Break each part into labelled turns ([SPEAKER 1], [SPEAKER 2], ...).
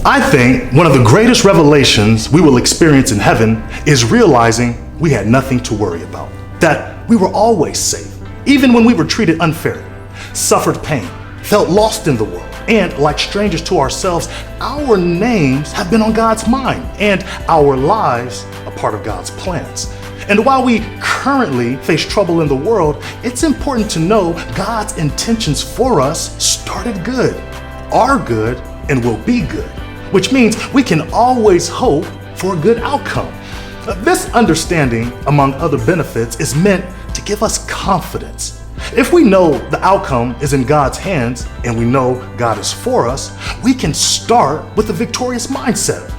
[SPEAKER 1] I think one of the greatest revelations we will experience in heaven is realizing we had nothing to worry about, that we were always safe, even when we were treated unfairly, suffered pain, felt lost in the world, and like strangers to ourselves, our names have been on God's mind and our lives a part of God's plans. And while we currently face trouble in the world, it's important to know God's intentions for us started good, are good, and will be good, which means we can always hope for a good outcome. This understanding, among other benefits, is meant to give us confidence. If we know the outcome is in God's hands and we know God is for us, we can start with a victorious mindset.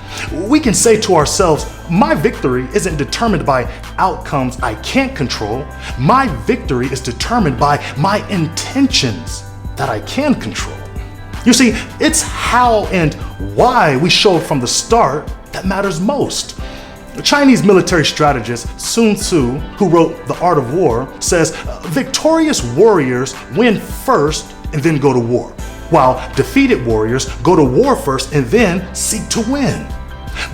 [SPEAKER 1] We can say to ourselves, my victory isn't determined by outcomes I can't control. My victory is determined by my intentions that I can control. You see, it's how and why we showed from the start that matters most. The Chinese military strategist Sun Tzu, who wrote The Art of War, says victorious warriors win first and then go to war, while defeated warriors go to war first and then seek to win.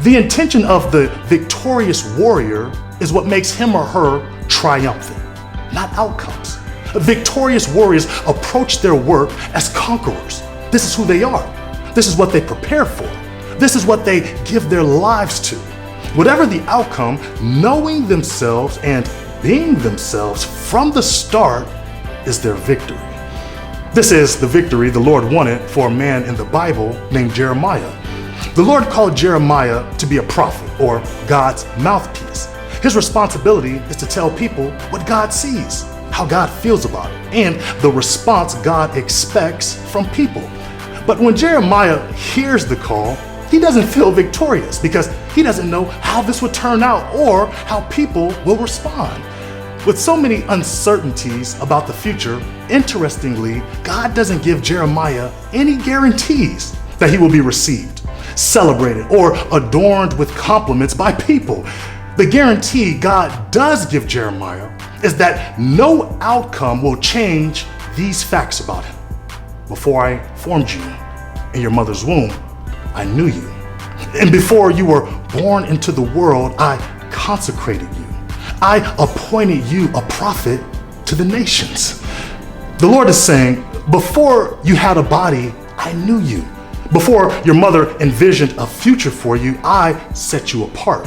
[SPEAKER 1] The intention of the victorious warrior is what makes him or her triumphant, not outcomes. Victorious warriors approach their work as conquerors. This is who they are. This is what they prepare for. This is what they give their lives to. Whatever the outcome, knowing themselves and being themselves from the start is their victory. This is the victory the Lord wanted for a man in the Bible named Jeremiah. The Lord called Jeremiah to be a prophet, or God's mouthpiece. His responsibility is to tell people what God sees, how God feels about it, and the response God expects from people. But when Jeremiah hears the call, he doesn't feel victorious because he doesn't know how this would turn out or how people will respond. With so many uncertainties about the future, interestingly, God doesn't give Jeremiah any guarantees that he will be received, celebrated, or adorned with compliments by people. The guarantee God does give Jeremiah is that no outcome will change these facts about him. Before I formed you in your mother's womb, I knew you. And before you were born into the world, I consecrated you. I appointed you a prophet to the nations. The Lord is saying, before you had a body, I knew you. Before your mother envisioned a future for you, I set you apart.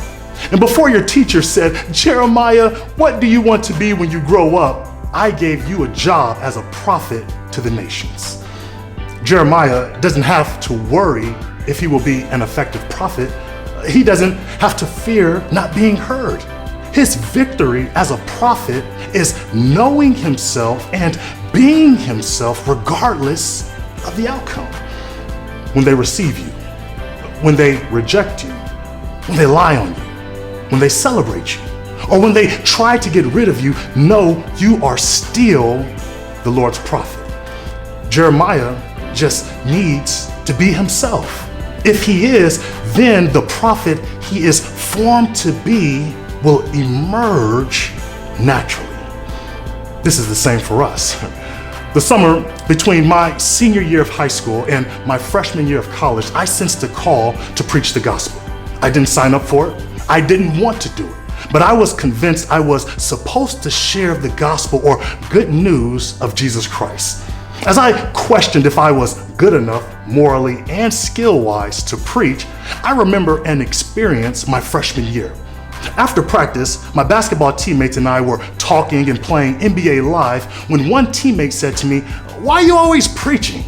[SPEAKER 1] And before your teacher said, Jeremiah, what do you want to be when you grow up? I gave you a job as a prophet to the nations. Jeremiah doesn't have to worry if he will be an effective prophet. He doesn't have to fear not being heard. His victory as a prophet is knowing himself and being himself regardless of the outcome. When they receive you, when they reject you, when they lie on you, when they celebrate you, or when they try to get rid of you, know you are still the Lord's prophet. Jeremiah just needs to be himself. If he is, then the prophet he is formed to be will emerge naturally. This is the same for us. The summer between my senior year of high school and my freshman year of college, I sensed a call to preach the gospel. I didn't sign up for it. I didn't want to do it, but I was convinced I was supposed to share the gospel or good news of Jesus Christ. As I questioned if I was good enough morally and skill-wise to preach, I remember an experience my freshman year. After practice, my basketball teammates and I were talking and playing NBA Live when one teammate said to me, "Why are you always preaching?"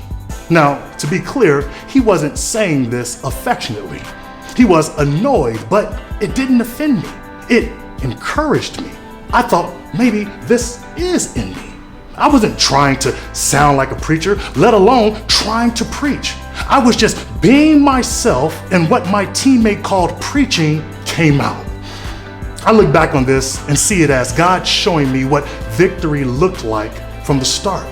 [SPEAKER 1] Now, to be clear, he wasn't saying this affectionately. He was annoyed, but it didn't offend me. It encouraged me. I thought maybe this is in me. I wasn't trying to sound like a preacher, let alone trying to preach. I was just being myself, and what my teammate called preaching came out. I look back on this and see it as God showing me what victory looked like from the start.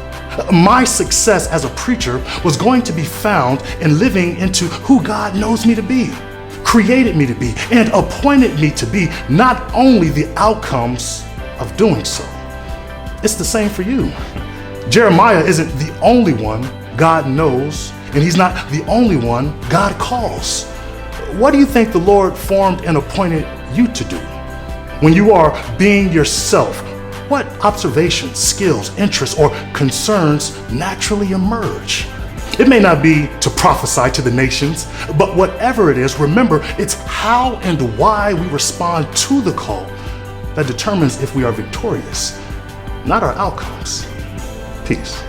[SPEAKER 1] My success as a preacher was going to be found in living into who God knows me to be, created me to be, and appointed me to be, not only the outcomes of doing so. It's the same for you. Jeremiah isn't the only one God knows and he's not the only one God calls. What do you think the Lord formed and appointed you to do? When you are being yourself, what observations, skills, interests, or concerns naturally emerge? It may not be to prophesy to the nations, but whatever it is, remember, it's how and why we respond to the call that determines if we are victorious, not our outcomes. Peace.